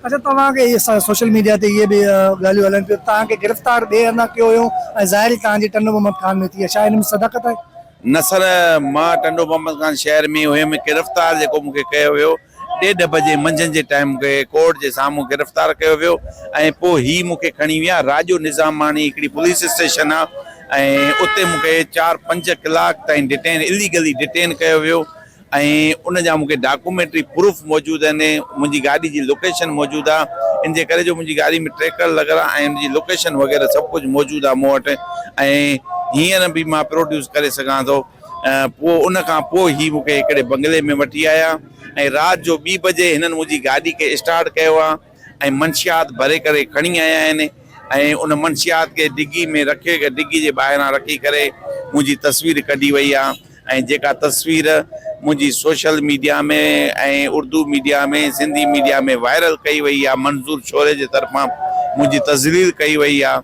अच्छा तव्हांखे इहे सोशल मीडिया ते इहे बि ॻाल्हियूं हलनि पियूं तव्हांखे गिरफ़्तार ॿिए हंधा कयो हुयो ऐं ज़ाहिर तव्हांजी टंडो मोहम्मद ख़ान में थी आहे, छा हिन में सदाकत आहे? न सर, मां टंडो मोहम्मद ख़ान शहर में हुयुमि। गिरफ़्तार जेको मूंखे कयो वियो 1:30 बजे मंझंदि जे टाइम मूंखे कोर्ट जे साम्हूं गिरफ़्तार कयो वियो ऐं पोइ ही मूंखे खणी विया राजो निज़ामानी हिकिड़ी पुलिस स्टेशन आहे ऐं उते मूंखे 4-5 कलाक ताईं इलीगली डिटेन कयो वियो ऐं उन जा मूंखे डॉक्यूमेंट्री प्रूफ मौजूदु आहिनि। मुंहिंजी गाॾी जी लोकेशन मौजूदु आहे, इन जे करे जो मुंहिंजी गाॾी में ट्रैकर लॻल आहे ऐं उनजी लोकेशन वग़ैरह सभु कुझु मौजूदु आहे मूं वटि ऐं हींअर बि मां प्रोड्यूस करे सघां थो। पोइ उन खां पोइ ही मूंखे हिकिड़े बंगले में वठी आया ऐं राति जो 2 बजे हिननि मुंहिंजी गाॾी खे स्टार्ट कयो आहे ऐं मंशियात भरे करे खणी आया आहिनि ऐं उन मंशियात खे डिगी में रखे डिगी जे ॿाहिरां रखी करे मुंहिंजी तस्वीर कढी वई आहे ऐं जेका तस्वीर मुंहिंजी सोशल मीडिया में ऐं उर्दू मीडिया में सिंधी मीडिया में वायरल कई वई आहे। मंज़ूर शोरे जे तरफ़ां मुंहिंजी तज़लील कई वई आहे।